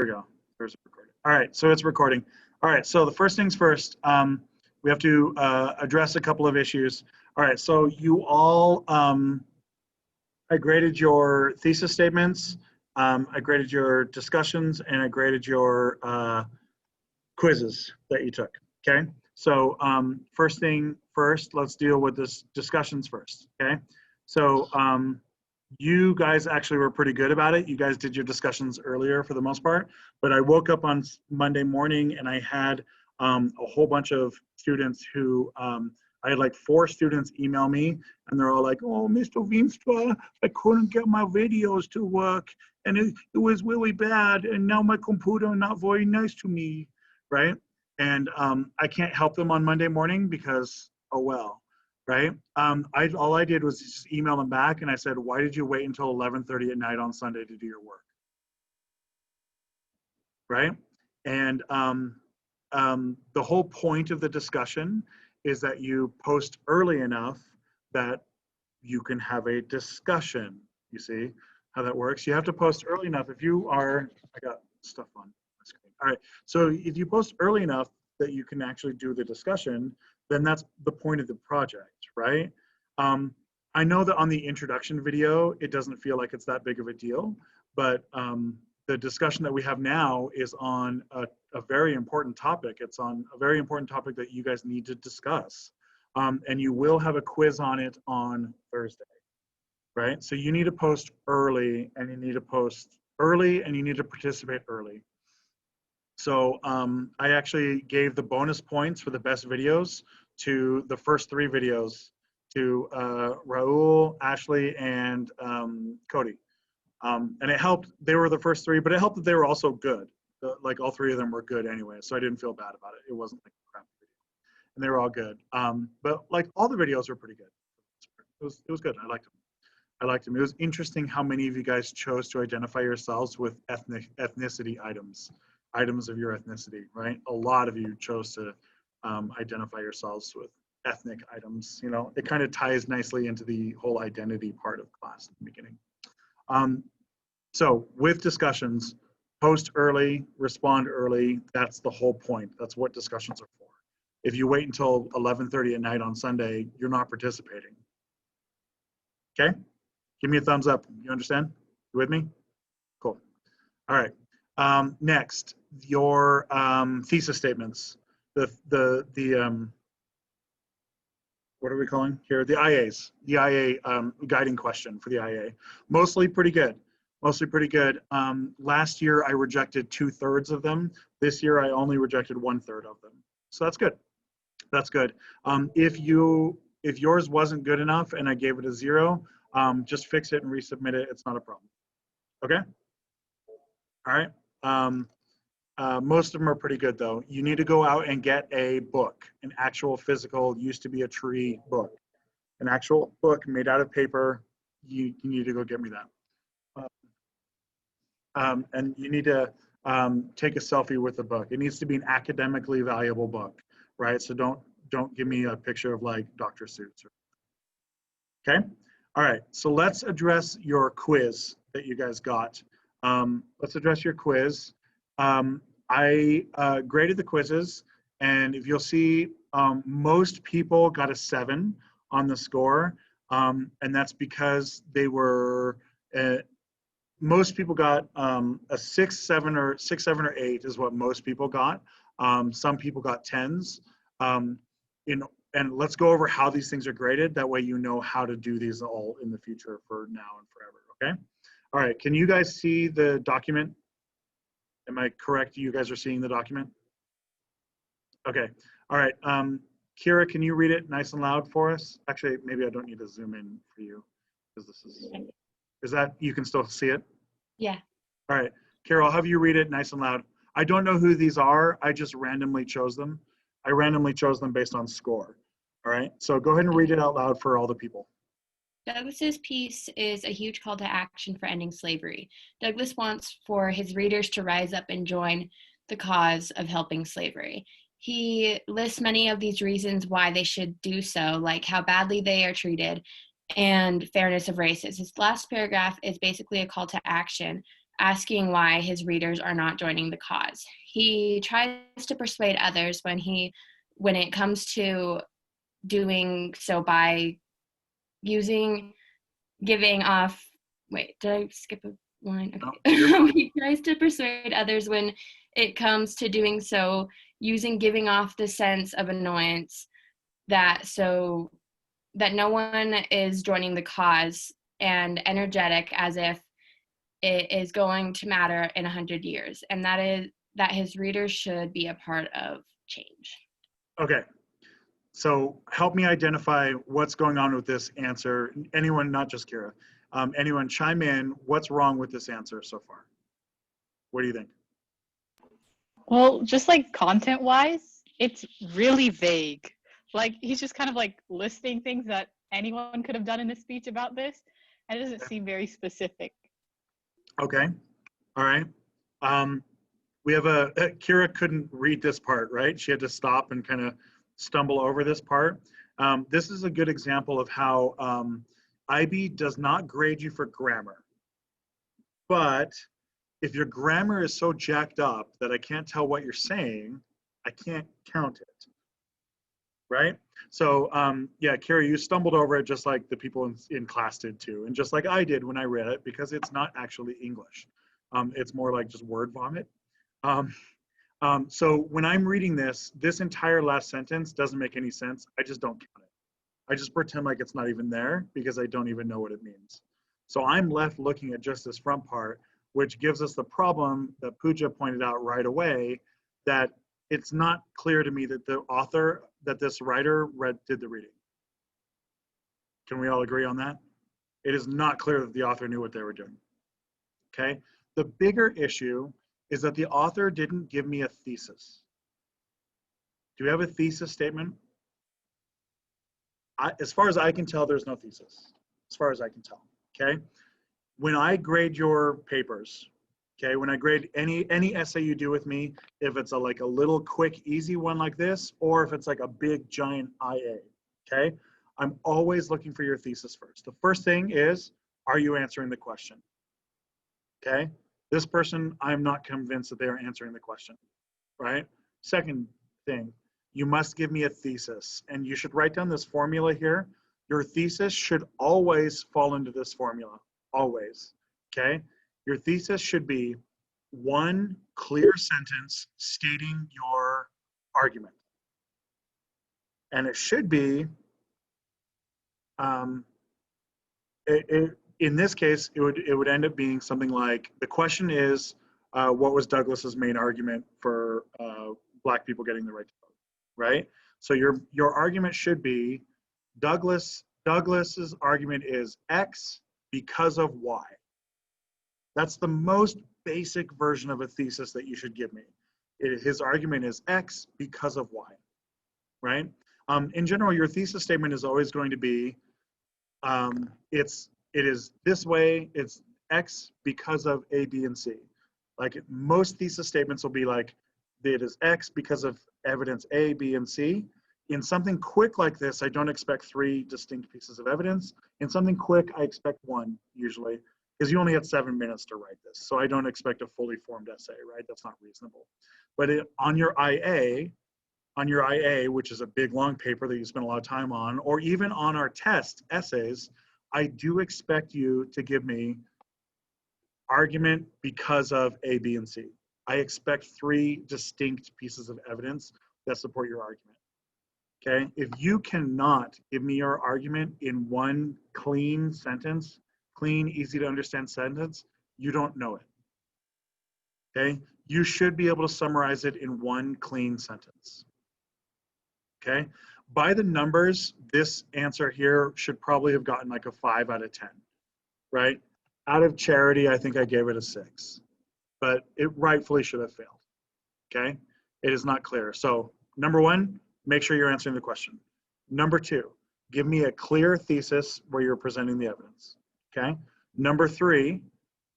Here we go. There's a recording. All right, so it's recording. All right, so the first things first, we have to address a couple of issues. All right, so you all, I graded your thesis statements, I graded your discussions, and I graded your quizzes that you took, okay? So first thing first, let's deal with this discussions first, okay? So you guys actually were pretty good about it. You guys did your discussions earlier for the most part, but I woke up on Monday morning and I had a whole bunch of students who, I had like 4 students email me and they're all like, oh, Mr. Veenstra, I couldn't get my videos to work and it was really bad and now my computer not very nice to me, right? And I can't help them on Monday morning because, oh well. Right? All I did was just email them back and I said, why did you wait until 11:30 at night on Sunday to do your work? Right? And the whole point of the discussion is that you post early enough that you can have a discussion. You see how that works? You have to post early enough. If you are, I got stuff on my screen. All right. So if you post early enough that you can actually do the discussion, then that's the point of the project, right? I know that on the introduction video, it doesn't feel like it's that big of a deal, but the discussion that we have now is on a very important topic. It's on a very important topic that you guys need to discuss. And you will have a quiz on it on Thursday, right? So you need to post early and you need to post early and you need to participate early. So I actually gave the bonus points for the best videos to the first 3 videos to Raul, Ashley, and Cody. And it helped, they were the first 3, but it helped that they were also good. Like all 3 of them were good anyway, so I didn't feel bad about it. It wasn't like a crap video. And they were all good. But like all the videos were pretty good. It was good, I liked them. I liked them. It was interesting how many of you guys chose to identify yourselves with ethnicity items of your ethnicity, right? A lot of you chose to identify yourselves with ethnic items. You know, it kind of ties nicely into the whole identity part of class in the beginning. So with discussions, post early, respond early. That's the whole point. That's what discussions are for. If you wait until 11:30 at night on Sunday, you're not participating. Okay? Give me a thumbs up. You understand? You with me? Cool. All right. Next, your thesis statements. What are we calling here? The IAs. The IA guiding question for the IA. Mostly pretty good. Mostly pretty good. Last year I rejected 2/3 of them. This year I only rejected 1/3 of them. So that's good. That's good. If yours wasn't good enough and I gave it a 0, just fix it and resubmit it. It's not a problem. Okay? All right. Most of them are pretty good though. You need to go out and get a book, an actual physical, used to be a tree book, an actual book made out of paper. You need to go get me that. And you need to take a selfie with the book. It needs to be an academically valuable book, right? So don't give me a picture of like Dr. Seuss. Okay? All right, so let's address your quiz that you guys got. Let's address your quiz. I graded the quizzes, and if you'll see, most people got a 7 on the score, and that's because they were, most people got a 6, 7, or 8 is what most people got. Some people got 10s. And let's go over how these things are graded. That way you know how to do these all in the future for now and forever, okay? All right, can you guys see the document? Am I correct? You guys are seeing the document? Okay, all right. Kira, can you read it nice and loud for us? Actually, maybe I don't need to zoom in for you because this is that, you can still see it? Yeah. All right, Kira, I'll have you read it nice and loud. I don't know who these are. I just randomly chose them. I randomly chose them based on score. All right, so go ahead and read it out loud for all the people. Douglas's piece is a huge call to action for ending slavery. Douglas wants for his readers to rise up and join the cause of helping slavery. He lists many of these reasons why they should do so, like how badly they are treated and fairness of races. His last paragraph is basically a call to action asking why his readers are not joining the cause. He tries to persuade others when it comes to doing so by giving off, wait, did I skip a line? Okay. No, He tries to persuade others when it comes to doing so using giving off the sense of annoyance that no one is joining the cause and energetic as if it is going to matter in 100 years, and that is that his readers should be a part of change. okay. So help me identify what's going on with this answer. Anyone, not just Kira, anyone chime in. What's wrong with this answer so far? What do you think? Well, just like content wise, it's really vague. Like he's just kind of like listing things that anyone could have done in a speech about this, and it doesn't seem very specific. Okay, all right. We have Kira couldn't read this part, right? She had to stop and kind of stumble over this part. This is a good example of how IB does not grade you for grammar. But if your grammar is so jacked up that I can't tell what you're saying, I can't count it, right? So yeah, Kira, you stumbled over it just like the people in class did too, and just like I did when I read it, because it's not actually English. It's more like just word vomit. So when I'm reading this entire last sentence doesn't make any sense. I just don't count it. I just pretend like it's not even there because I don't even know what it means. So I'm left looking at just this front part, which gives us the problem that Pooja pointed out right away, that it's not clear to me that the author, that this writer did the reading. Can we all agree on that? It is not clear that the author knew what they were doing. Okay. The bigger issue is that the author didn't give me a thesis. Do we have a thesis statement? As far as I can tell, there's no thesis, as far as I can tell, okay? When I grade your papers, okay, when I grade any essay you do with me, if it's like a little quick, easy one like this, or if it's like a big, giant IA, okay? I'm always looking for your thesis first. The first thing is, are you answering the question? Okay? This person, I'm not convinced that they are answering the question, right? Second thing, you must give me a thesis, and you should write down this formula here. Your thesis should always fall into this formula, always, okay? Your thesis should be one clear sentence stating your argument. And it should be, in this case, it would end up being something like, the question is, what was Douglas's main argument for Black people getting the right to vote, right? So your argument should be, Douglas's argument is X because of Y. That's the most basic version of a thesis that you should give me. His argument is X because of Y, right? In general, your thesis statement is always going to be, it is this way, it's X because of A, B, and C. Like most thesis statements will be like, it is X because of evidence A, B, and C. In something quick like this, I don't expect 3 distinct pieces of evidence. In something quick, I expect 1 usually, because you only had 7 minutes to write this. So I don't expect a fully formed essay, right? That's not reasonable. But on your IA, which is a big long paper that you spend a lot of time on, or even on our test essays, I do expect you to give me argument because of A, B, and C. I expect 3 distinct pieces of evidence that support your argument. Okay, if you cannot give me your argument in one clean sentence, clean, easy to understand sentence, you don't know it. Okay, you should be able to summarize it in one clean sentence. Okay, by the numbers, this answer here should probably have gotten like a 5 out of 10, right? Out of charity, I think I gave it a 6, but it rightfully should have failed. Okay, it is not clear. So number 1, make sure you're answering the question. Number 2, give me a clear thesis where you're presenting the evidence. Okay. Number 3,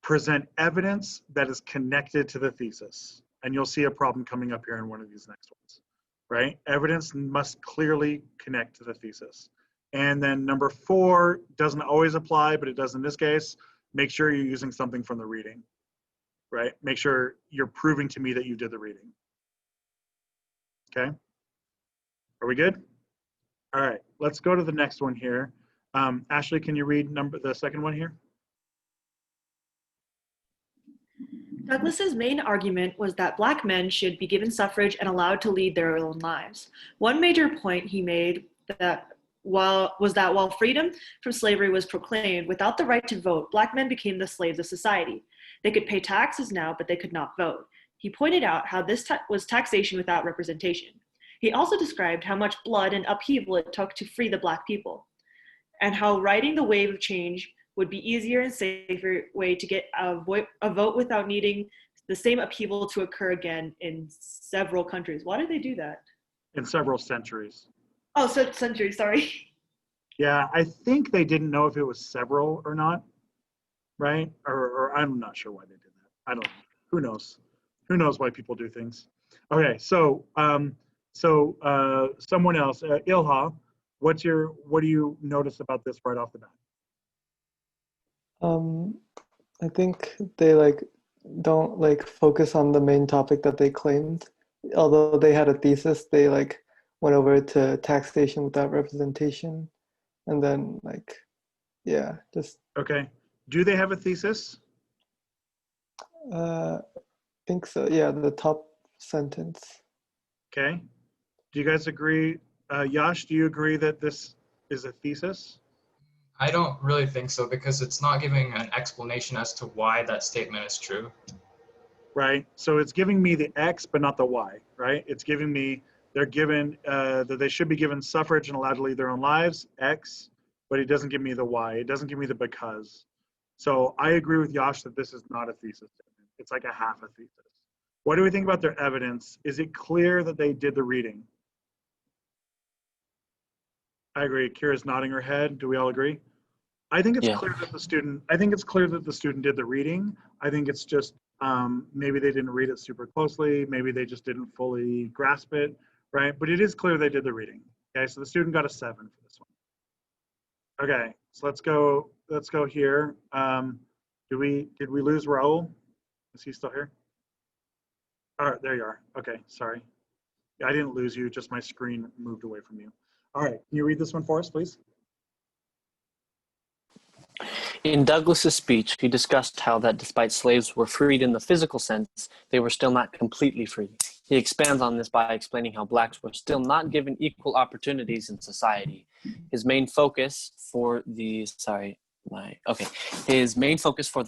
present evidence that is connected to the thesis. And you'll see a problem coming up here in one of these next ones, right? Evidence must clearly connect to the thesis. And then number 4 doesn't always apply, but it does in this case. Make sure you're using something from the reading. right? Make sure you're proving to me that you did the reading. Okay, are we good? All right, let's go to the next one here. Ashley, can you read the second one here? Douglas's main argument was that Black men should be given suffrage and allowed to lead their own lives. One major point he made was that while freedom from slavery was proclaimed, without the right to vote, Black men became the slaves of society. They could pay taxes now, but they could not vote. He pointed out how this was taxation without representation. He also described how much blood and upheaval it took to free the Black people, and how riding the wave of change would be easier and safer way to get a vote without needing the same upheaval to occur again in several countries. Why did they do that? In several centuries. Oh, centuries, sorry. Yeah, I think they didn't know if it was several or not, right? Or I'm not sure why they did that. I don't know. Who knows? Who knows why people do things? Okay, so someone else, Ilha, what do you notice about this right off the bat? I think they don't focus on the main topic that they claimed. Although they had a thesis, they went over to taxation without representation, and then yeah, just Okay. Do they have a thesis? think so. Yeah, the top sentence. Okay. Do you guys agree? Yash, do you agree that this is a thesis? I don't really think so, because it's not giving an explanation as to why that statement is true. Right. So it's giving me the X, but not the Y, right? It's giving me, they're given, that they should be given suffrage and allowed to lead their own lives, X, but it doesn't give me the Y. It doesn't give me the because. So I agree with Yash that this is not a thesis statement. It's like a half a thesis. What do we think about their evidence? Is it clear that they did the reading? I agree. Kira's nodding her head. Do we all agree? I think it's clear that the student did the reading. I think it's just maybe they didn't read it super closely. Maybe they just didn't fully grasp it, right? But it is clear they did the reading. Okay, so the student got a 7 for this one. Okay, so let's go here. Did we lose Raul? Is he still here? All right, there you are. Okay, sorry. I didn't lose you, just my screen moved away from you. All right, can you read this one for us, please? In Douglas's speech, he discussed how that despite slaves were freed in the physical sense, they were still not completely free. He expands on this by explaining how blacks were still not given equal opportunities in society. His main focus for the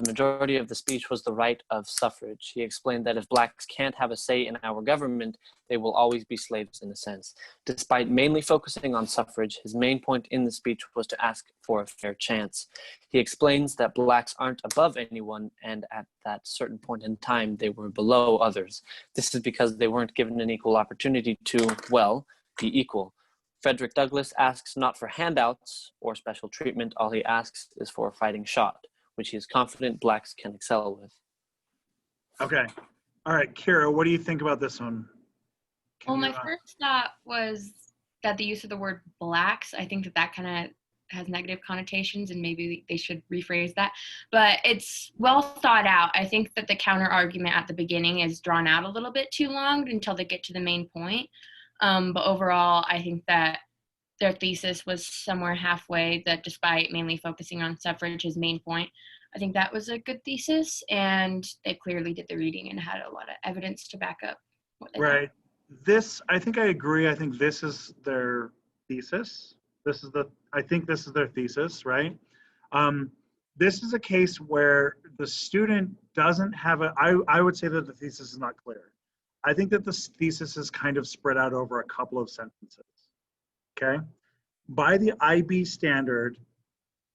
majority of the speech was the right of suffrage. He explained that if blacks can't have a say in our government, they will always be slaves in a sense. Despite mainly focusing on suffrage, his main point in the speech was to ask for a fair chance. He explains that blacks aren't above anyone, and at that certain point in time, they were below others. This is because they weren't given an equal opportunity to, well, be equal. Frederick Douglass asks not for handouts or special treatment. All he asks is for a fighting shot, which he is confident blacks can excel with. Okay. All right, Kira, what do you think about this one? Well, my first thought was that the use of the word blacks, I think that kind of has negative connotations, and maybe they should rephrase that. But it's well thought out. I think that the counter argument at the beginning is drawn out a little bit too long until they get to the main point. But overall, I think that their thesis was somewhere halfway, that despite mainly focusing on suffrage, his main point, I think that was a good thesis, and they clearly did the reading and had a lot of evidence to back up what they Right. This, I think I agree. I think this is their thesis. I think this is their thesis, right? This is a case where the student doesn't have I would say that the thesis is not clear. I think that this thesis is kind of spread out over a couple of sentences, okay? By the IB standard,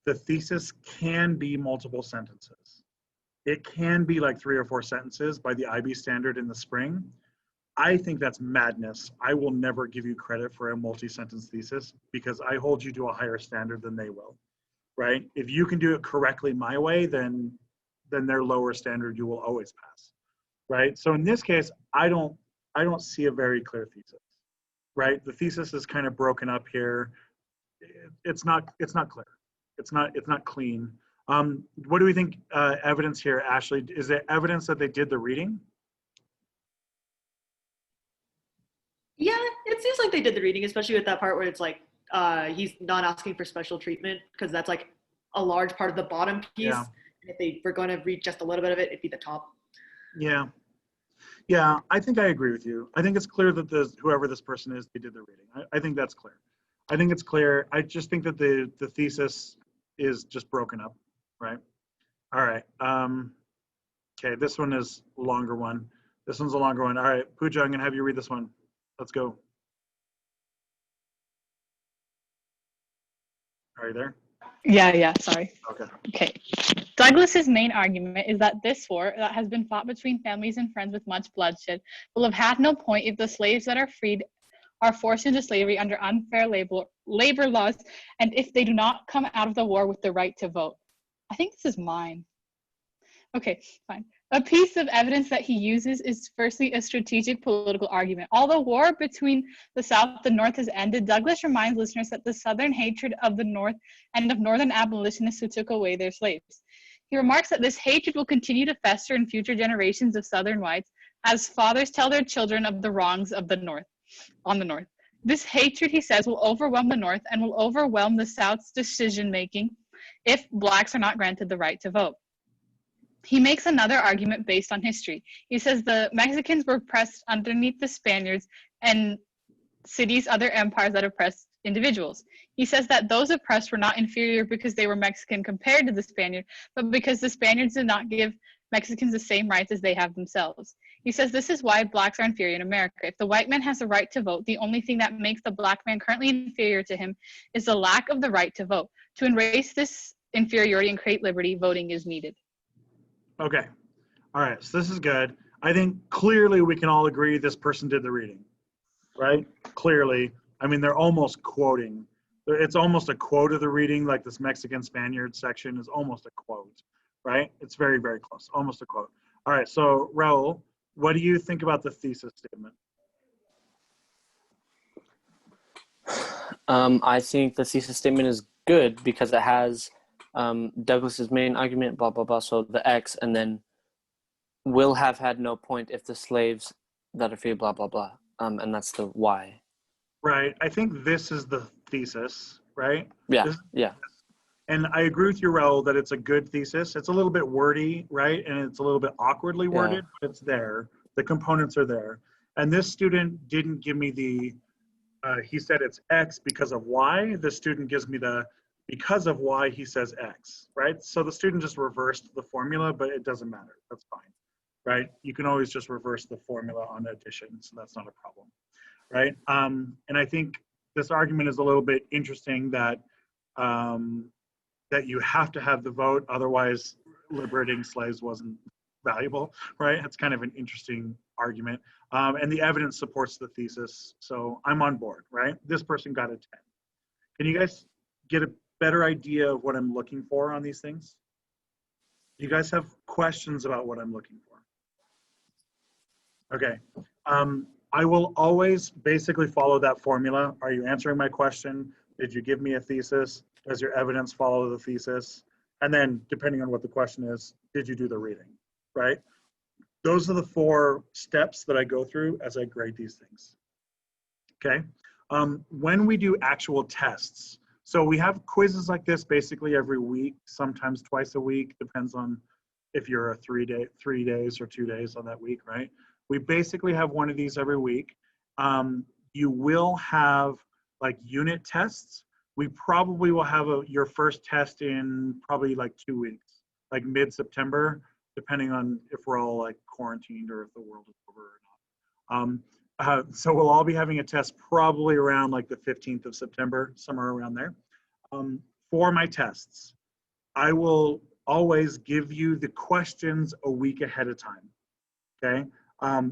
the thesis can be multiple sentences. It can be like 3 or 4 sentences by the IB standard in the spring. I think that's madness. I will never give you credit for a multi-sentence thesis because I hold you to a higher standard than they will, right? If you can do it correctly my way, then their lower standard you will always pass, right? So in this case, I don't see a very clear thesis, right? The thesis is kind of broken up here. It's not clear. It's not clean. What do we think evidence here, Ashley? Is there evidence that they did the reading? Yeah, it seems like they did the reading, especially with that part where it's like he's not asking for special treatment, because that's like a large part of the bottom piece. Yeah. If they were going to read just a little bit of it, it'd be the top. Yeah. Yeah, I think I agree with you. I think it's clear that whoever this person is, they did the reading. I think that's clear. I think it's clear. I just think that the thesis is just broken up, right? All right. Okay, this one is a longer one. This one's a longer one. All right, Pooja, I'm gonna have you read this one. Let's go. Are you there? Yeah, sorry. Okay. Okay. Douglas's main argument is that this war that has been fought between families and friends with much bloodshed will have had no point if the slaves that are freed are forced into slavery under unfair labor laws, and if they do not come out of the war with the right to vote. I think this is mine. Okay, fine. A piece of evidence that he uses is firstly a strategic political argument. Although war between the South and North has ended, Douglas reminds listeners that the Southern hatred of the North and of Northern abolitionists who took away their slaves. He remarks that this hatred will continue to fester in future generations of Southern whites as fathers tell their children of the wrongs of the North, on the North. This hatred, he says, will overwhelm the North and will overwhelm the South's decision-making if Blacks are not granted the right to vote. He makes another argument based on history. He says the Mexicans were pressed underneath the Spaniards and cities, other empires that oppressed individuals. He says that those oppressed were not inferior because they were Mexican compared to the Spaniard, but because the Spaniards did not give Mexicans the same rights as they have themselves. He says this is why Blacks are inferior in America. If the white man has the right to vote, the only thing that makes the Black man currently inferior to him is the lack of the right to vote. To erase this inferiority and create liberty, voting is needed. Okay. All right. So this is good. I think clearly we can all agree this person did the reading, right? Clearly. I mean, they're almost quoting. It's almost a quote of the reading, like this Mexican Spaniard section is almost a quote, right? It's very, very close. Almost a quote. All right. So Raul, what do you think about the thesis statement? I think the thesis statement is good because it has Douglas's main argument, blah, blah, blah, so the X, and then will have had no point if the slaves that are free, blah, blah, blah, and that's the Y. Right. I think this is the thesis, right? Yeah, yeah. And I agree with you, Raul, that it's a good thesis. It's a little bit wordy, right? And it's a little bit awkwardly worded, but it's there. The components are there. And this student didn't give me the, he said it's X because of Y. The student gives me the because of Y, he says X, right? So the student just reversed the formula, but it doesn't matter. That's fine, right? You can always just reverse the formula on addition, so that's not a problem, right? And I think this argument is a little bit interesting that that you have to have the vote, otherwise liberating slaves wasn't valuable, right? It's kind of an interesting argument. And the evidence supports the thesis, so I'm on board, right? This person got a 10. Can you guys get a better idea of what I'm looking for on these things? You guys have questions about what I'm looking for? Okay. I will always basically follow that formula. Are you answering my question? Did you give me a thesis? Does your evidence follow the thesis? And then depending on what the question is, did you do the reading, right? Those are the 4 steps that I go through as I grade these things, okay? When we do actual tests, so we have quizzes like this basically every week, sometimes twice a week, depends on if you're a 3 days or 2 days on that week, right? We basically have one of these every week. You will have like unit tests. We probably will have your first test in probably like 2 weeks, like mid-September, depending on if we're all like quarantined or if the world is over or not. So we'll all be having a test probably around like the 15th of September, somewhere around there. For my tests, I will always give you the questions a week ahead of time, okay?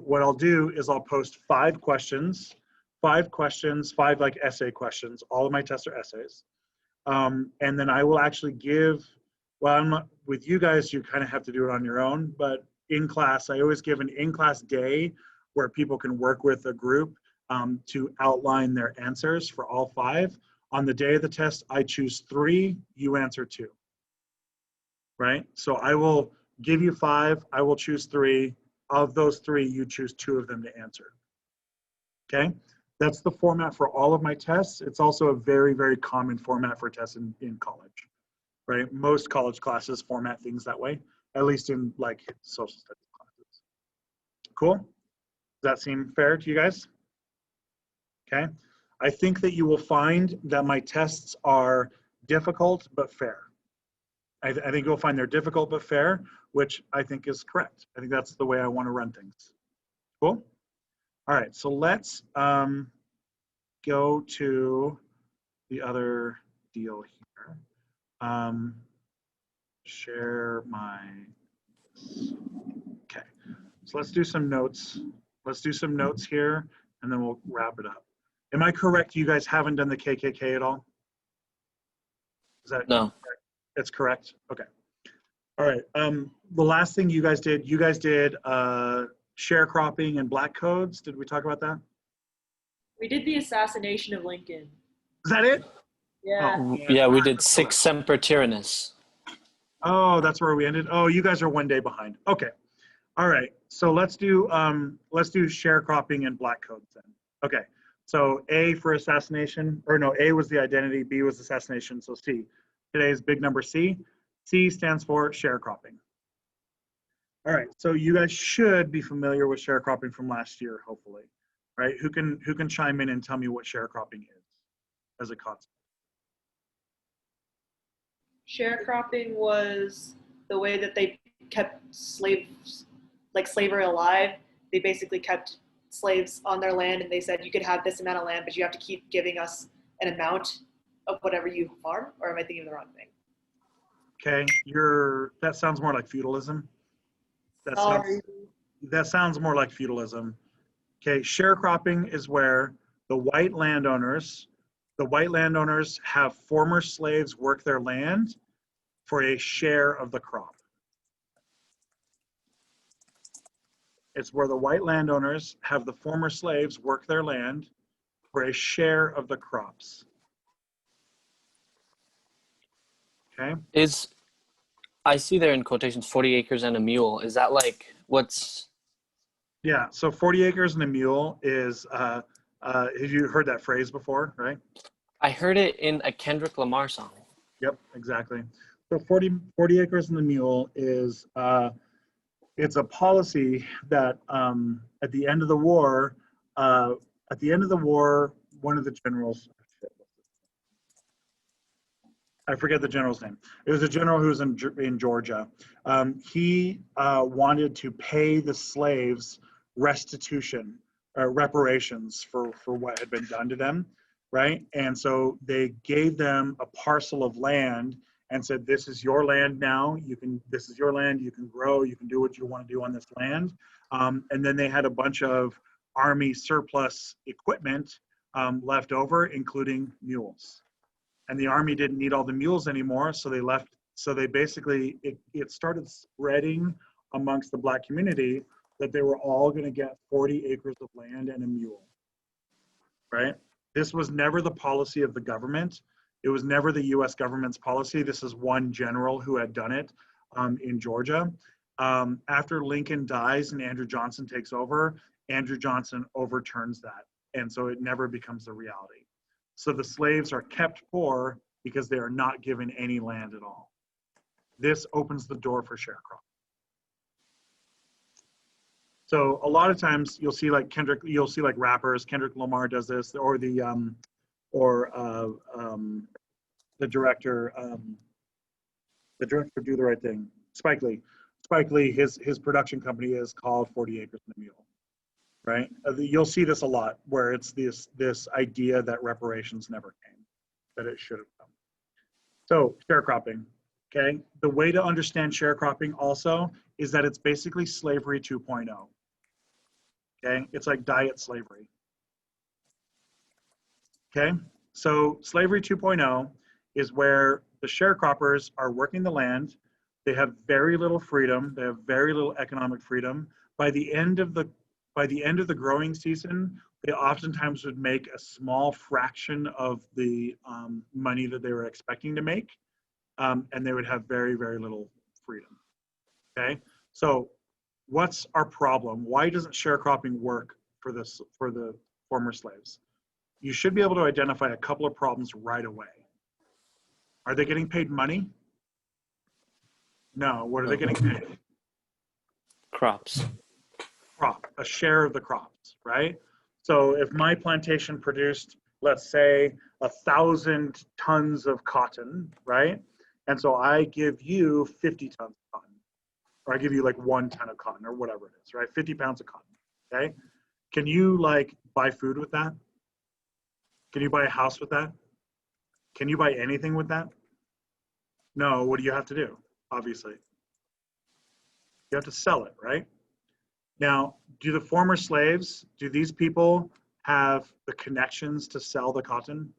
What I'll do is I'll post 5 questions, 5 like essay questions. All of my tests are essays. And then I will actually give, well, I'm not, with you guys, you kind of have to do it on your own, but in class, I always give an in-class day where people can work with a group to outline their answers for all 5. On the day of the test, I choose 3, you answer 2. right? So I will give you 5, I will choose 3. Of those 3, you choose 2 of them to answer. Okay? That's the format for all of my tests. It's also a very, very common format for tests in college, right? Most college classes format things that way, at least in like social studies classes. Cool? Does that seem fair to you guys? Okay. I think that you will find that my tests are difficult but fair. I think you'll find they're difficult but fair, which I think is correct. I think that's the way I want to run things. Cool? All right, so let's go to the other deal here. Share my, okay. So let's do some notes. Let's do some notes here, and then we'll wrap it up. Am I correct? You guys haven't done the KKK at all? Is that No. correct? That's correct. Okay. All right. The last thing you guys did sharecropping and black codes. Did we talk about that? We did the assassination of Lincoln. Is that it? Yeah. Oh, Yeah, we did Sic Semper Tyrannis. Oh, that's where we ended. Oh, you guys are one day behind. Okay. All right. So let's do sharecropping and black codes then. Okay. So A for assassination, or no, A was the identity, B was assassination, so C. Today's big number C. C stands for sharecropping. All right. So you guys should be familiar with sharecropping from last year, hopefully. Right? Who can chime in and tell me what sharecropping is as a concept? Sharecropping was the way that they kept slaves, like slavery alive. They basically kept slaves on their land, and they said you could have this amount of land, but you have to keep giving us an amount of whatever you farm. Or am I thinking of the wrong thing? Okay, that sounds more like feudalism. Sorry. That sounds more like feudalism. Okay, sharecropping is where the white landowners have former slaves work their land for a share of the crop. It's where the white landowners have the former slaves work their land for a share of the crops. Okay? I see there in quotations 40 acres and a mule. Is that like what's? Yeah, so 40 acres and a mule is, have you heard that phrase before, right? I heard it in a Kendrick Lamar song. Yep, exactly. So 40 acres and a mule is, it's a policy that at the end of the war, one of the generals, I forget the general's name. It was a general who was in Georgia. He wanted to pay the slaves restitution, reparations for what had been done to them, right? And so they gave them a parcel of land and said, "This is your land now. This is your land. You can grow. You can do what you want to do on this land." And then they had a bunch of army surplus equipment left over, including mules. And the army didn't need all the mules anymore, so they left. So they basically, it started spreading amongst the black community that they were all going to get 40 acres of land and a mule, right? This was never the policy of the government. It was never the US government's policy. This is one general who had done it in Georgia. After Lincoln dies and Andrew Johnson takes over, Andrew Johnson overturns that. And so it never becomes a reality. So the slaves are kept poor because they are not given any land at all. This opens the door for sharecropping. So a lot of times you'll see like rappers, Kendrick Lamar does this, or the director Do the Right Thing, Spike Lee. Spike Lee, his production company is called 40 Acres and a Mule. Right? You'll see this a lot where it's this idea that reparations never came, that it should have come. So sharecropping, okay? The way to understand sharecropping also is that it's basically slavery 2.0, okay? It's like diet slavery, okay? So slavery 2.0 is where the sharecroppers are working the land. They have very little freedom. They have very little economic freedom. By the end of the growing season, they oftentimes would make a small fraction of the money that they were expecting to make, and they would have very, very little freedom. Okay, so what's our problem? Why doesn't sharecropping work for this, for the former slaves? You should be able to identify a couple of problems right away. Are they getting paid money? No. What are they getting paid? Crops. Crop, a share of the crops, right? So if my plantation produced, let's say, 1,000 tons of cotton, right? And so I give you 50 tons of cotton, or I give you like 1 ton of cotton, or whatever it is, right? 50 pounds of cotton, okay? Can you like buy food with that? Can you buy a house with that? Can you buy anything with that? No. What do you have to do? Obviously, you have to sell it, right? Now, do the former slaves, do these people have the connections to sell the cotton?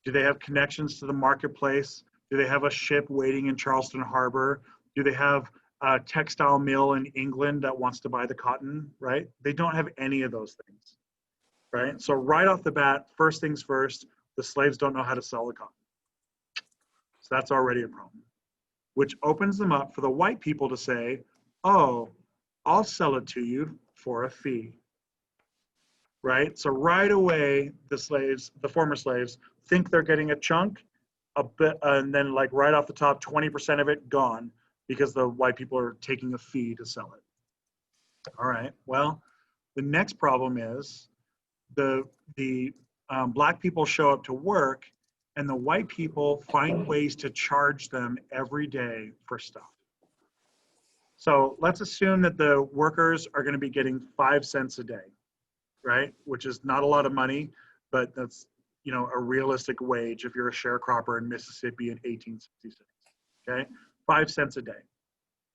Do they have connections to the marketplace? Do they have a ship waiting in Charleston Harbor? Do they have a textile mill in England that wants to buy the cotton, right? They don't have any of those things, right? So right off the bat, first things first, the slaves don't know how to sell the cotton. So that's already a problem, which opens them up for the white people to say, oh, I'll sell it to you for a fee, right? So right away, the slaves, the former slaves, think they're getting a chunk, a bit, and then like right off the top, 20% of it gone because the white people are taking a fee to sell it. All right, well, the next problem is the black people show up to work and the white people find ways to charge them every day for stuff. So let's assume that the workers are going to be getting 5 cents a day, right? Which is not a lot of money, but that's, you know, a realistic wage if you're a sharecropper in Mississippi in 1866, okay? 5 cents a day.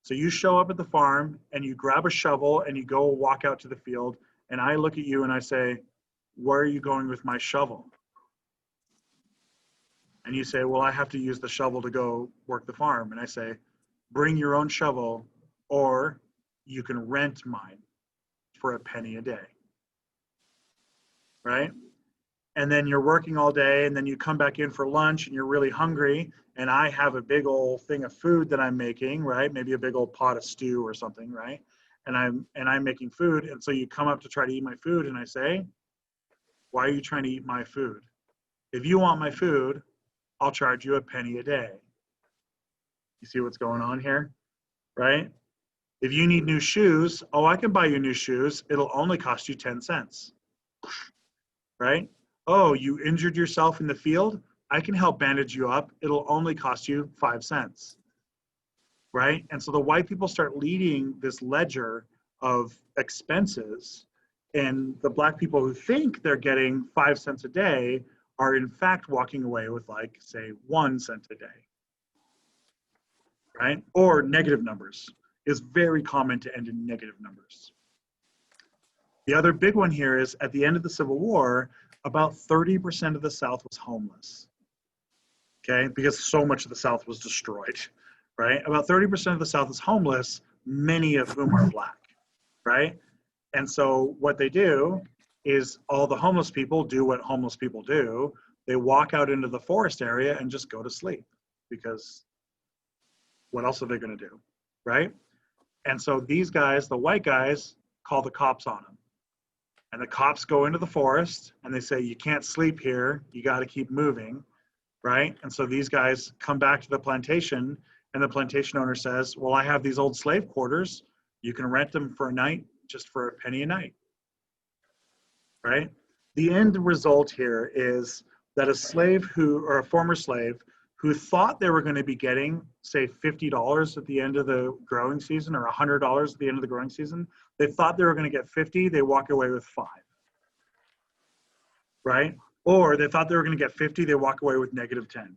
So you show up at the farm and you grab a shovel and you go walk out to the field, and I look at you and I say, where are you going with my shovel? And you say, well, I have to use the shovel to go work the farm. And I say, bring your own shovel, or you can rent mine for a penny a day, right? And then you're working all day, and then you come back in for lunch and you're really hungry, and I have a big old thing of food that I'm making, right? Maybe a big old pot of stew or something, right? And I'm making food, and so you come up to try to eat my food, and I say, why are you trying to eat my food? If you want my food, I'll charge you a penny a day. You see what's going on here, right? If you need new shoes, oh, I can buy you new shoes. It'll only cost you 10 cents, right? Oh, you injured yourself in the field? I can help bandage you up. It'll only cost you 5 cents, right? And so the white people start leading this ledger of expenses, and the black people who think they're getting 5 cents a day are in fact walking away with, like, say, 1 cent a day, right? Or negative numbers is very common to end in negative numbers. The other big one here is at the end of the Civil War, about 30% of the South was homeless, okay? Because so much of the South was destroyed, right? About 30% of the South is homeless, many of whom are black, right? And so what they do is all the homeless people do what homeless people do. They walk out into the forest area and just go to sleep, because what else are they going to do, right? And so these guys, the white guys, call the cops on them. And the cops go into the forest and they say, you can't sleep here, you got to keep moving, right? And so these guys come back to the plantation, and the plantation owner says, well, I have these old slave quarters, you can rent them for a night just for a penny a night, right? The end result here is that a slave who, or a former slave who thought they were going to be getting, say, $50 at the end of the growing season, or $100 at the end of the growing season, they thought they were going to get 50, they walk away with 5, right? Or they thought they were going to get 50, they walk away with negative 10.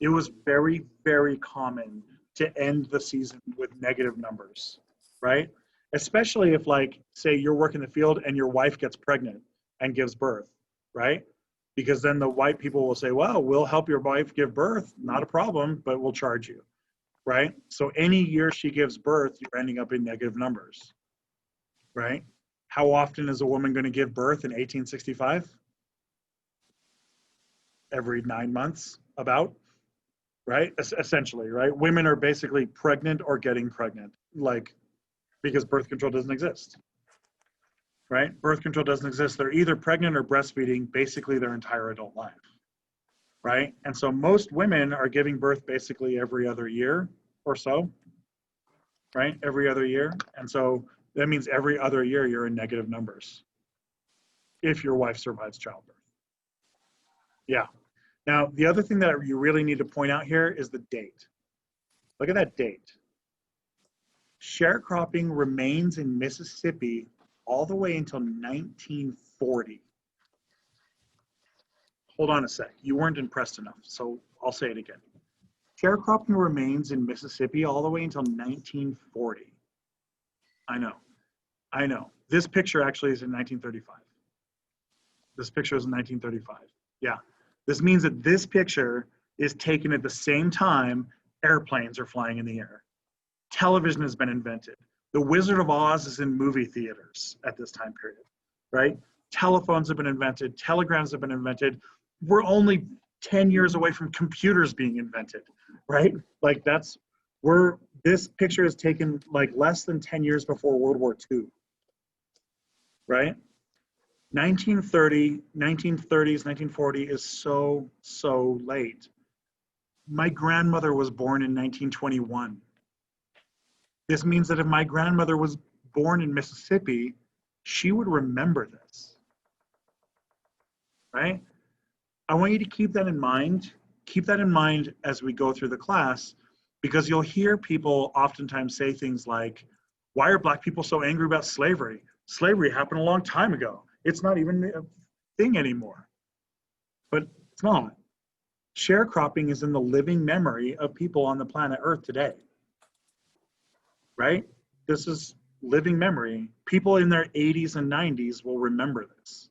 It was very, very common to end the season with negative numbers, right? Especially if, like, say you're working the field and your wife gets pregnant and gives birth, right? Because then the white people will say, well, we'll help your wife give birth, not a problem, but we'll charge you, right? So any year she gives birth, you're ending up in negative numbers, right? How often is a woman going to give birth in 1865? Every 9 months, about. right? Essentially, right? Women are basically pregnant or getting pregnant, like, because birth control doesn't exist, right? Birth control doesn't exist. They're either pregnant or breastfeeding basically their entire adult life, right? And so most women are giving birth basically every other year or so, right? Every other year. And so that means every other year you're in negative numbers if your wife survives childbirth. Yeah. Now, the other thing that you really need to point out here is the date. Look at that date. Sharecropping remains in Mississippi all the way until 1940. Hold on a sec. You weren't impressed enough, so I'll say it again. Sharecropping remains in Mississippi all the way until 1940. I know. This picture actually is in 1935. This picture is in 1935. Yeah. This means that this picture is taken at the same time airplanes are flying in the air. Television has been invented. The Wizard of Oz is in movie theaters at this time period, right? Telephones have been invented. Telegrams have been invented. We're only 10 years away from computers being invented, right? Like this picture is taken like less than 10 years before World War II, right? 1930s, 1940 is so late. My grandmother was born in 1921. This means that if my grandmother was born in Mississippi, she would remember this, right? I want you to keep that in mind. Keep that in mind as we go through the class, because you'll hear people oftentimes say things like, why are Black people so angry about slavery? Slavery happened a long time ago. It's not even a thing anymore. But it's not. Sharecropping is in the living memory of people on the planet Earth today, right? This is living memory. People in their 80s and 90s will remember this.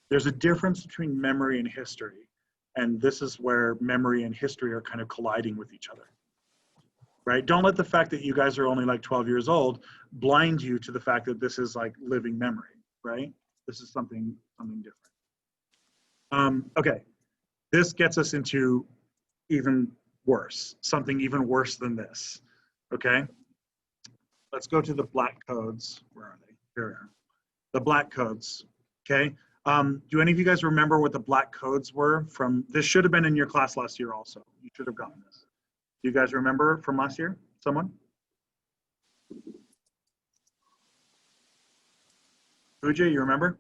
There's a difference between memory and history, and this is where memory and history are kind of colliding with each other, right? Don't let the fact that you guys are only like 12 years old blind you to the fact that this is like living memory, right? This is something different. Okay, this gets us into even worse, something even worse than this, okay? Let's go to the Black Codes. Where are they? Here we are. The Black Codes, okay? Do any of you guys remember what the Black Codes were from? This should have been in your class last year also. You should have gotten this. Do you guys remember from last year? Someone? Uja, you remember?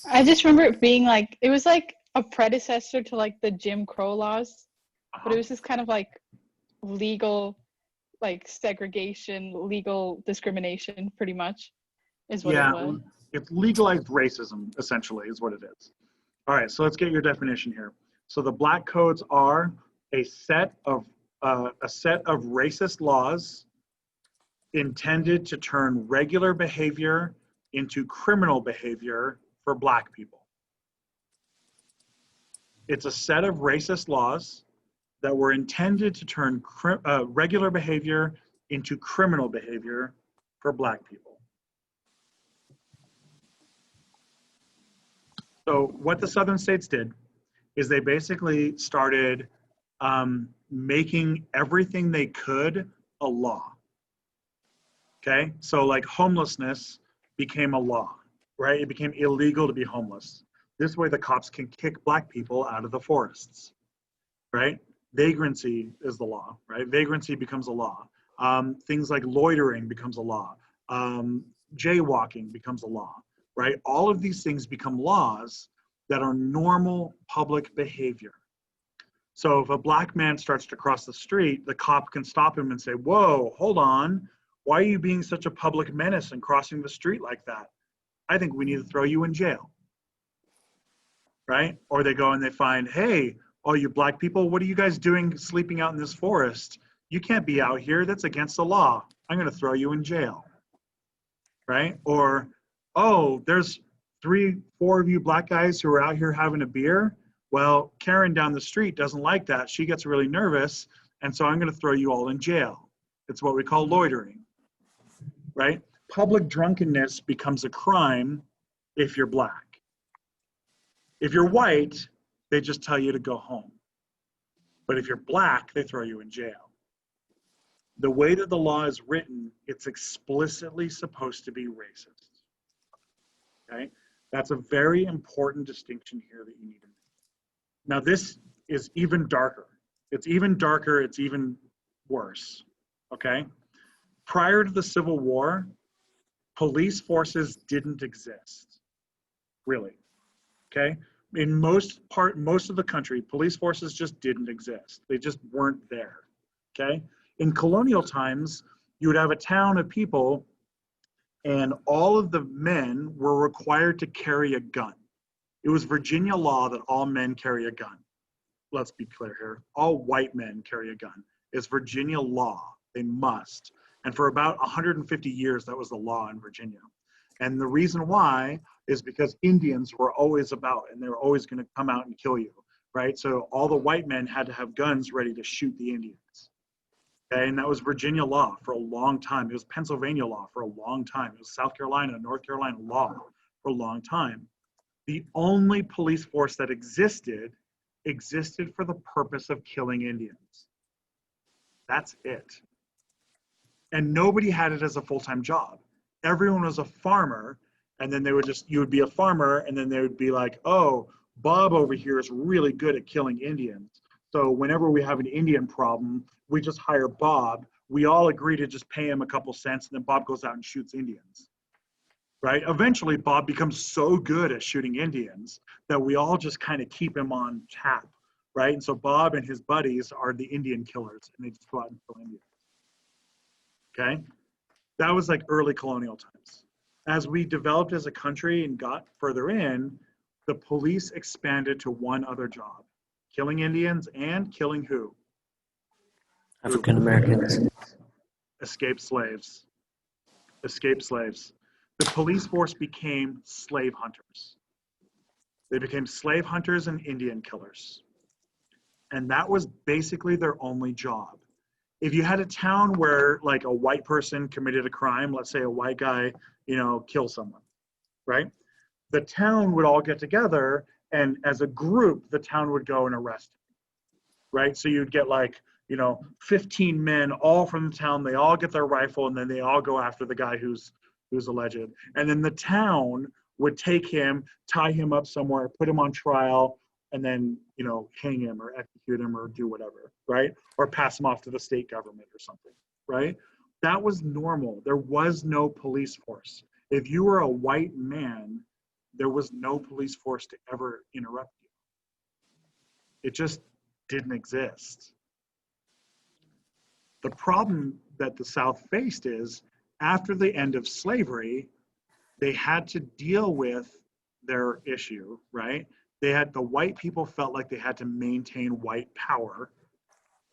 I just remember it being like, it was like a predecessor to like the Jim Crow laws, but it was just kind of like legal, like segregation, legal discrimination, pretty much, is what it was. It's legalized racism, essentially, is what it is. All right, so let's get your definition here. So the Black Codes are a set of racist laws intended to turn regular behavior into criminal behavior for Black people. It's a set of racist laws that were intended to turn regular behavior into criminal behavior for Black people. So what the Southern states did is they basically started making everything they could a law. Okay, so like homelessness became a law, right? It became illegal to be homeless. This way the cops can kick Black people out of the forests, right? Vagrancy is the law, right? Vagrancy becomes a law. Things like loitering becomes a law. Jaywalking becomes a law, right? All of these things become laws that are normal public behavior. So if a Black man starts to cross the street, the cop can stop him and say, whoa, hold on. Why are you being such a public menace and crossing the street like that? I think we need to throw you in jail, right? Or they go and they find, hey, all you Black people, what are you guys doing sleeping out in this forest? You can't be out here. That's against the law. I'm going to throw you in jail, right? Or, oh, there's 3-4 of you Black guys who are out here having a beer. Well, Karen down the street doesn't like that. She gets really nervous, and so I'm going to throw you all in jail. It's what we call loitering, right? Public drunkenness becomes a crime if you're Black. If you're white, they just tell you to go home. But if you're black, they throw you in jail. The way that the law is written, it's explicitly supposed to be racist. Okay? That's a very important distinction here that you need to make. Now, this is even darker. It's even darker, it's even worse. Okay? Prior to the Civil War, police forces didn't exist, really. Okay? In most of the country, police forces just didn't exist. They just weren't there. Okay? In colonial times, you would have a town of people and all of the men were required to carry a gun. It was Virginia law that all men carry a gun. Let's be clear here. All white men carry a gun. It's Virginia law. They must. And for about 150 years, that was the law in Virginia. And the reason why is because Indians were always about and they were always going to come out and kill you, right? So all the white men had to have guns ready to shoot the Indians. Okay, and that was Virginia law for a long time. It was Pennsylvania law for a long time. It was South Carolina, North Carolina law for a long time. The only police force that existed for the purpose of killing Indians. That's it. And nobody had it as a full-time job. Everyone was a farmer, and then you would be a farmer, and then they would be like, oh, Bob over here is really good at killing Indians. So whenever we have an Indian problem, we just hire Bob. We all agree to just pay him a couple cents, and then Bob goes out and shoots Indians, right? Eventually, Bob becomes so good at shooting Indians that we all just kind of keep him on tap, right? And so Bob and his buddies are the Indian killers, and they just go out and kill Indians, okay? That was like early colonial times. As we developed as a country and got further in, the police expanded to one other job. Killing Indians and killing who? African Americans. Escaped slaves. Escaped slaves. The police force became slave hunters. They became slave hunters and Indian killers. And that was basically their only job. If you had a town where like a white person committed a crime, let's say a white guy, kill someone, right? The town would all get together and as a group, the town would go and arrest him, right? So you'd get like, 15 men all from the town, they all get their rifle and then they all go after the guy who's alleged. And then the town would take him, tie him up somewhere, put him on trial, and then, hang him or execute him or do whatever, right? Or pass him off to the state government or something, right? That was normal. There was no police force. If you were a white man, there was no police force to ever interrupt you. It just didn't exist. The problem that the South faced is after the end of slavery, they had to deal with their issue, right? The white people felt like they had to maintain white power.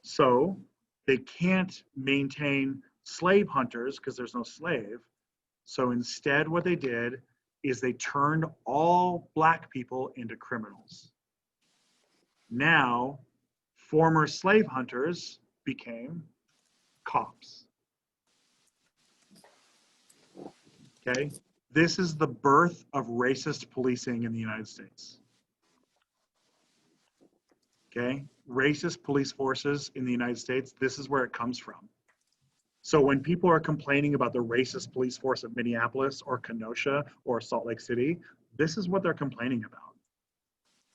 So they can't maintain slave hunters because there's no slave. So instead what they did is they turned all black people into criminals. Now, former slave hunters became cops. Okay? This is the birth of racist policing in the United States. Okay? Racist police forces in the United States, this is where it comes from. So when people are complaining about the racist police force of Minneapolis or Kenosha or Salt Lake City, this is what they're complaining about.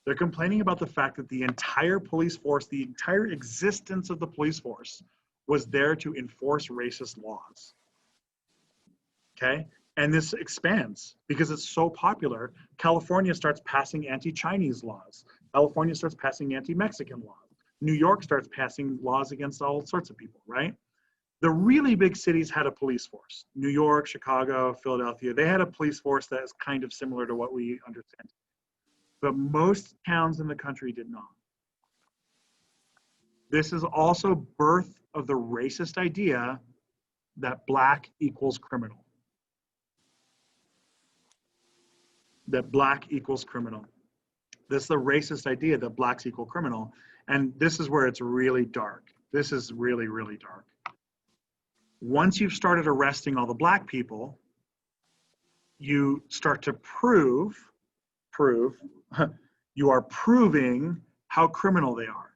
They're complaining about the fact that the entire police force, the entire existence of the police force was there to enforce racist laws. Okay? And this expands because it's so popular. California starts passing anti-Chinese laws. California starts passing anti-Mexican laws. New York starts passing laws against all sorts of people, right? The really big cities had a police force. New York, Chicago, Philadelphia, they had a police force that is kind of similar to what we understand. But most towns in the country did not. This is also birth of the racist idea that black equals criminal. That black equals criminal. This is the racist idea that blacks equal criminal. And this is where it's really dark. This is really, really dark. Once you've started arresting all the black people, you start to prove you are proving how criminal they are.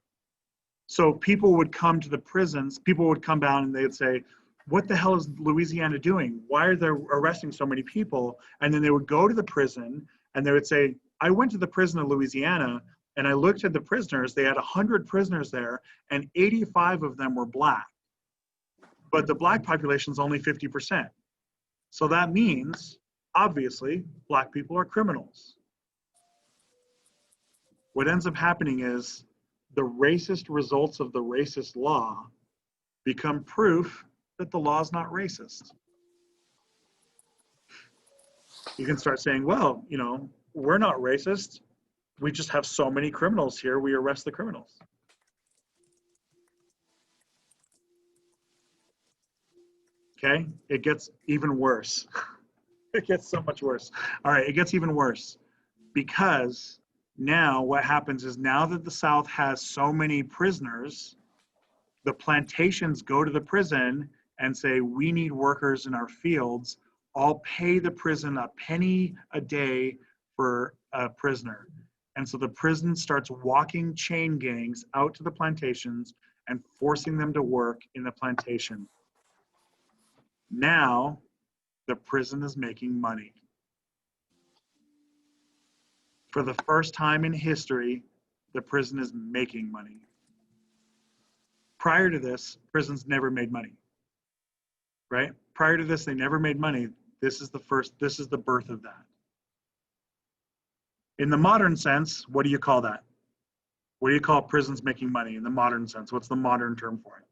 So people would come to the prisons, people would come down and they'd say, what the hell is Louisiana doing? Why are they arresting so many people? And then they would go to the prison and they would say, I went to the prison of Louisiana and I looked at the prisoners. They had 100 prisoners there and 85 of them were Black. But the Black population is only 50%. So that means, obviously, Black people are criminals. What ends up happening is the racist results of the racist law become proof that the law is not racist. You can start saying, well, you know, we're not racist. We just have so many criminals here, we arrest the criminals. Okay, it gets even worse. It gets so much worse. All right, it gets even worse because now what happens is now that the South has so many prisoners, the plantations go to the prison and say, we need workers in our fields. I'll pay the prison a penny a day for a prisoner. And so the prison starts walking chain gangs out to the plantations and forcing them to work in the plantation. Now, the prison is making money. For the first time in history, the prison is making money. Prior to this, prisons never made money, right? Prior to this, they never made money. This is the birth of that. In the modern sense, what do you call that? What do you call prisons making money in the modern sense? What's the modern term for it?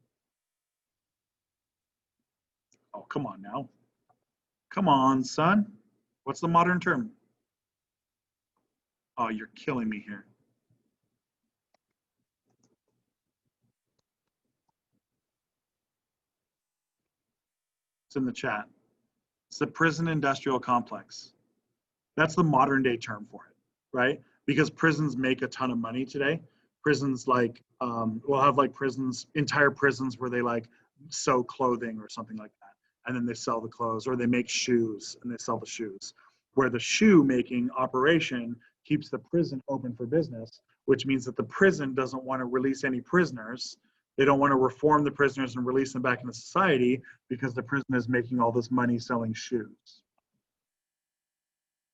Oh, come on now. Come on, son. What's the modern term? Oh, you're killing me here. It's in the chat. It's the prison industrial complex. That's the modern day term for it, right? Because prisons make a ton of money today. Prisons like, we'll have like prisons, entire prisons where they like sew clothing or something like that. And then they sell the clothes, or they make shoes and they sell the shoes. Where the shoe making operation keeps the prison open for business, which means that the prison doesn't want to release any prisoners. They don't want to reform the prisoners and release them back into society because the prison is making all this money selling shoes.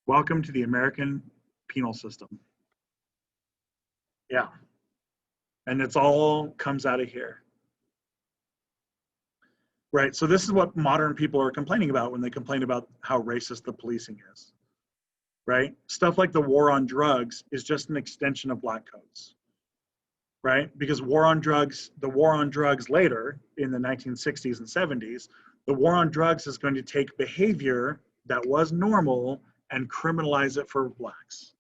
Welcome to the American penal system. Yeah. And it's all comes out of here. Right, so this is what modern people are complaining about when they complain about how racist the policing is. Right? Stuff like the war on drugs is just an extension of Black codes. Right? Because the war on drugs later in the 1960s and 70s, the war on drugs is going to take behavior that was normal and criminalize it for Blacks.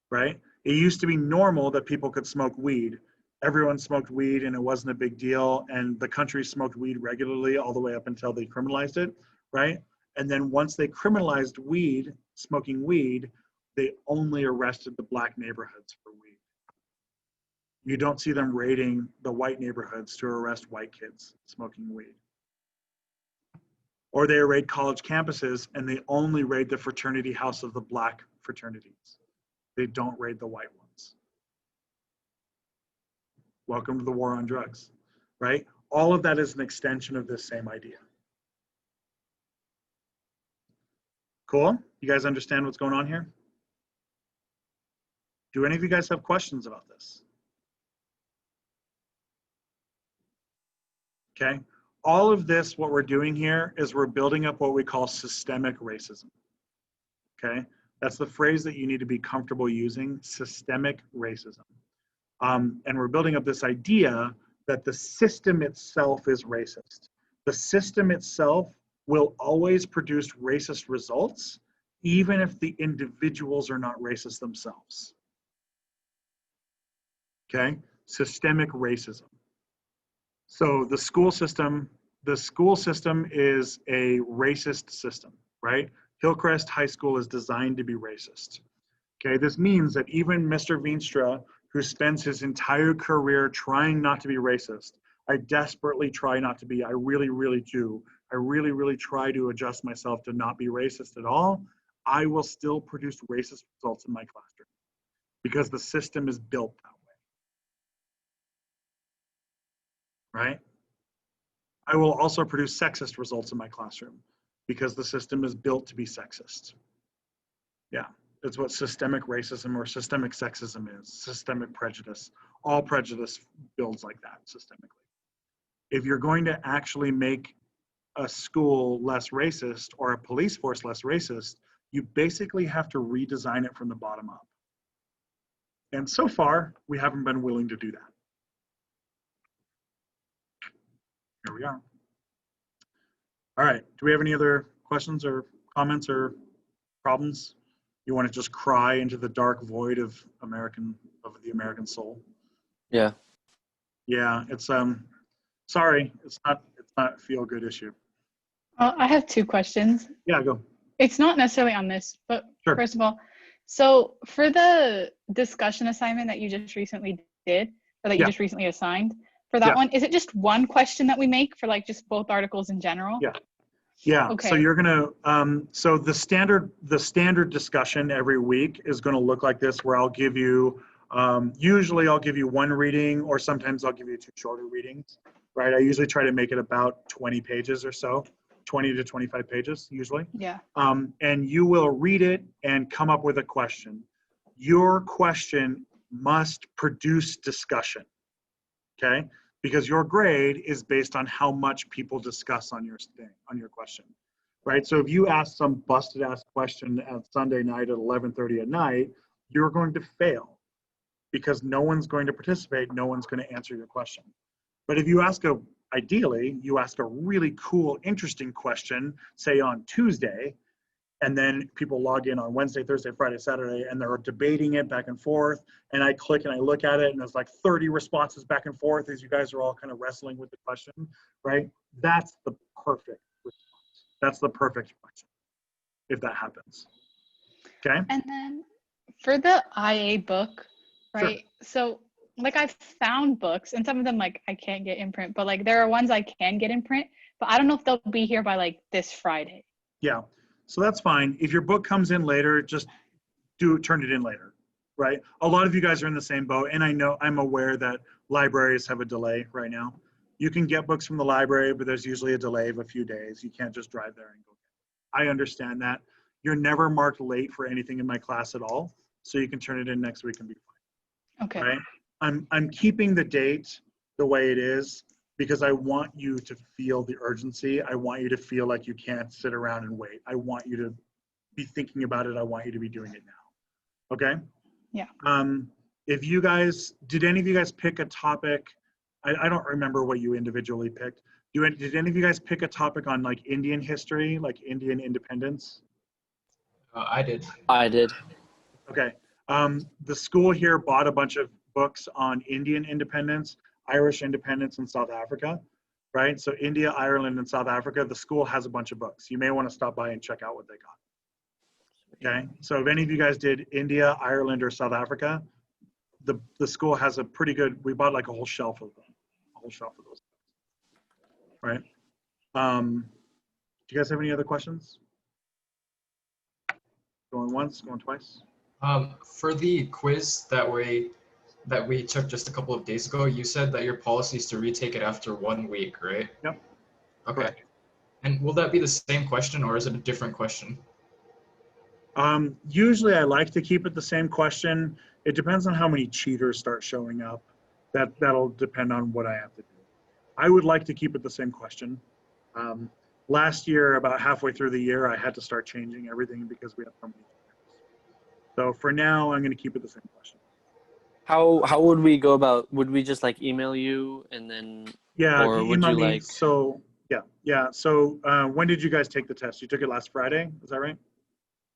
Right? It used to be normal that people could smoke weed. Everyone smoked weed and it wasn't a big deal, and the country smoked weed regularly all the way up until they criminalized it, right? And then once they criminalized weed, smoking weed, they only arrested the Black neighborhoods for weed. You don't see them raiding the white neighborhoods to arrest white kids smoking weed. Or they raid college campuses and they only raid the fraternity house of the Black fraternities. They don't raid the white ones. Welcome to the war on drugs, right? All of that is an extension of this same idea. Cool? You guys understand what's going on here? Do any of you guys have questions about this? Okay, all of this, what we're doing here is we're building up what we call systemic racism. Okay, that's the phrase that you need to be comfortable using, systemic racism. And we're building up this idea that the system itself is racist. The system itself will always produce racist results, even if the individuals are not racist themselves. Okay, systemic racism. So the school system is a racist system, right? Hillcrest High School is designed to be racist. Okay, this means that even Mr. Veenstra, who spends his entire career trying not to be racist, I desperately try not to be, I really, really do. I really, really try to adjust myself to not be racist at all. I will still produce racist results in my classroom. because the system is built that way, right? I will also produce sexist results in my classroom because the system is built to be sexist. Yeah, that's what systemic racism or systemic sexism is, systemic prejudice. All prejudice builds like that systemically. If you're going to actually make a school less racist or a police force less racist, you basically have to redesign it from the bottom up. And so far, we haven't been willing to do that. Here we are. All right, do we have any other questions or comments or problems? You want to just cry into the dark void of the American soul? Yeah. Yeah, it's sorry, it's not a feel good issue. I have 2 questions. Yeah, go. It's not necessarily on this, but Sure. first of all, so for the discussion assignment that you just recently did, or that you Yeah. just recently assigned, for that Yeah. one, is it just one question that we make for like just both articles in general? Yeah. Yeah, so Okay. you're gonna, so the standard discussion every week is gonna look like this, where I'll give you, usually I'll give you 1 reading, or sometimes I'll give you 2 shorter readings, right? I usually try to make it about 20 pages or so, 20 to 25 pages usually. Yeah. And you will read it and come up with a question. Your question must produce discussion, okay? Because your grade is based on how much people discuss on your thing, on your question, right? So if you ask some busted ass question at Sunday night at 11:30 at night, you're going to fail because no one's going to participate, no one's going to answer your question. But if you ideally, you ask a really cool, interesting question, say on Tuesday, and then people log in on Wednesday, Thursday, Friday, Saturday, and they're debating it back and forth. And I click and I look at it, and there's like 30 responses back and forth as you guys are all kind of wrestling with the question, right? That's the perfect response. That's the perfect question, if that happens. Okay? And then for the IA book, Sure. right? So like I've found books, and some of them like I can't get in print, but like there are ones I can get in print, but I don't know if they'll be here by like this Friday. Yeah. So that's fine. If your book comes in later, just turn it in later, right? A lot of you guys are in the same boat, and I'm aware that libraries have a delay right now. You can get books from the library, but there's usually a delay of a few days. You can't just drive there and go get it. I understand that. You're never marked late for anything in my class at all, so you can turn it in next week and be fine. Okay. Right? I'm keeping the date the way it is because I want you to feel the urgency. I want you to feel like you can't sit around and wait. I want you to be thinking about it. I want you to be doing it now. Okay? Yeah. If you guys, did any of you guys pick a topic? I don't remember what you individually picked. Did any of you guys pick a topic on like Indian history, like Indian independence? I did. I did. Okay. The school here bought a bunch of books on Indian independence, Irish independence, and South Africa, right? So India, Ireland, and South Africa, the school has a bunch of books. You may want to stop by and check out what they got. Okay. So if any of you guys did India, Ireland, or South Africa, the school has a pretty good, we bought like a whole shelf of them, a whole shelf of those, right? Do you guys have any other questions? Going once, going twice? For the quiz that we took just a couple of days ago, you said that your policy is to retake it after 1 week, right? Yep. Okay. Correct. And will that be the same question, or is it a different question? Usually I like to keep it the same question. It depends on how many cheaters start showing up. That'll depend on what I have to do. I would like to keep it the same question. Last year, about halfway through the year, I had to start changing everything because we have so many cheaters. So for now, I'm going to keep it the same question. How would we go about? Would we just like email you and then? Yeah, or if you would email you me, like? so yeah. So when did you guys take the test? You took it last Friday, is that right?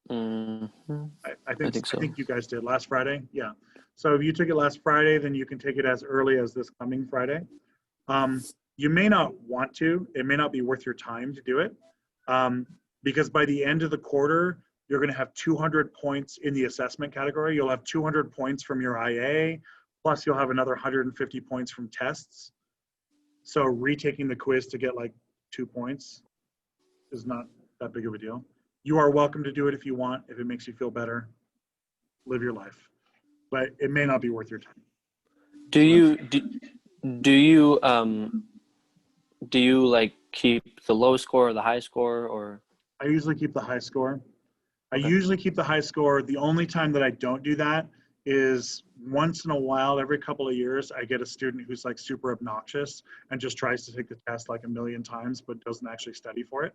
Mm-hmm. I think so. I think you guys did last Friday. Yeah. So if you took it last Friday, then you can take it as early as this coming Friday. You may not want to. It may not be worth your time to do it, because by the end of the quarter, you're going to have 200 points in the assessment category. You'll have 200 points from your IA, plus you'll have another 150 points from tests. So retaking the quiz to get like 2 points is not that big of a deal. You are welcome to do it if you want, if it makes you feel better. Live your life. but it may not be worth your time. Do you like keep the low score or the high score, or? I usually keep the high score. I Okay. usually keep the high score. The only time that I don't do that is once in a while, every couple of years, I get a student who's like super obnoxious and just tries to take the test like a million times, but doesn't actually study for it.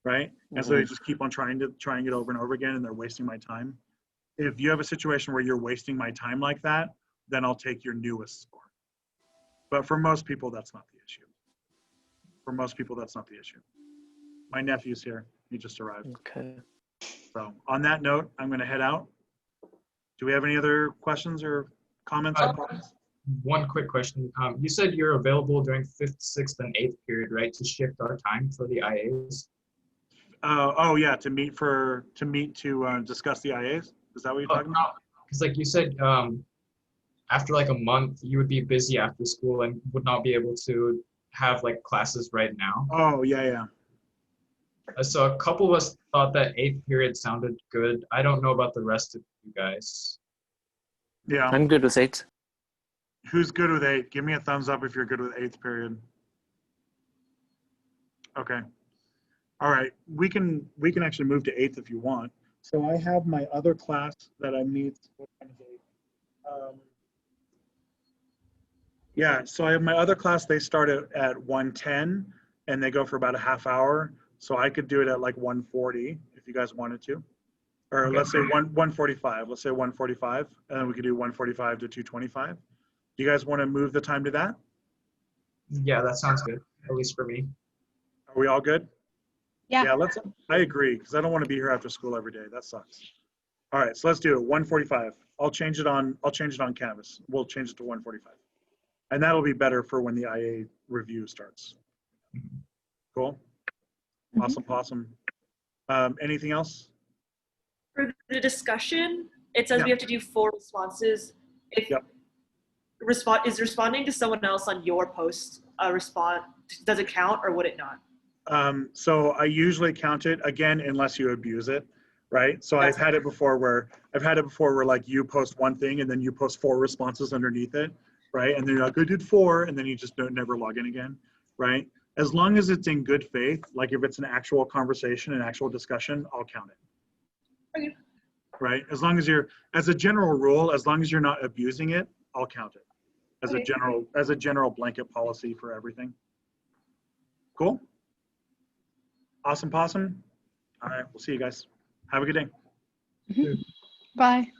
Right. And so they just keep on trying it over and over again, and they're wasting my time. If you have a situation where you're wasting my time like that, then I'll take your newest score. But for most people, that's not the issue. For most people, that's not the issue. My nephew's here. He just arrived. Okay. So on that note, I'm going to head out. Do we have any other questions or comments? One quick question. You said you're available during 5th, 6th, and 8th period, right, to shift our time for the IAs? Oh yeah, to meet to discuss the IAs. Is that what you're talking about? Because like you said, after like a month, you would be busy after school and would not be able to have like classes right now. Oh yeah. So a couple of us thought that 8th period sounded good. I don't know about the rest of you guys. Yeah. I'm good with 8. Who's good with 8? Give me a thumbs up if you're good with 8th period. Okay. All right. We can actually move to 8th if you want. So I have my other class that I meet. What time is 8? Yeah. So I have my other class. They start at 1:10 and they go for about a half hour. So I could do it at like 1:40 if you guys wanted to, or Okay. let's say 1:45. Let's say 1:45, and then we could do 1:45 to 2:25. Do you guys want to move the time to that? Yeah, that sounds good, at least for me. Are we all good? Yeah. Yeah. I agree, because I don't want to be here after school every day. That sucks. All right. So let's do it. 1:45. I'll change it on Canvas. We'll change it to 1:45, and that'll be better for when the IA review starts. Cool. Awesome. Anything else? For the discussion, it says we have to do 4 responses. If is responding to someone else on your post a response, does it count or would it not? So I usually count it again unless you abuse it, right? So I've had it before where like you post one thing and then you post 4 responses underneath it, right? And then you're like, I did 4, and then you just never log in again, right? As long as it's in good faith, like if it's an actual conversation, an actual discussion, I'll count it. Okay. Right? As long as as a general rule, as long as you're not abusing it, I'll count it as a general blanket policy for everything. Cool. Awesome possum. All right, we'll see you guys. Have a good day. Bye.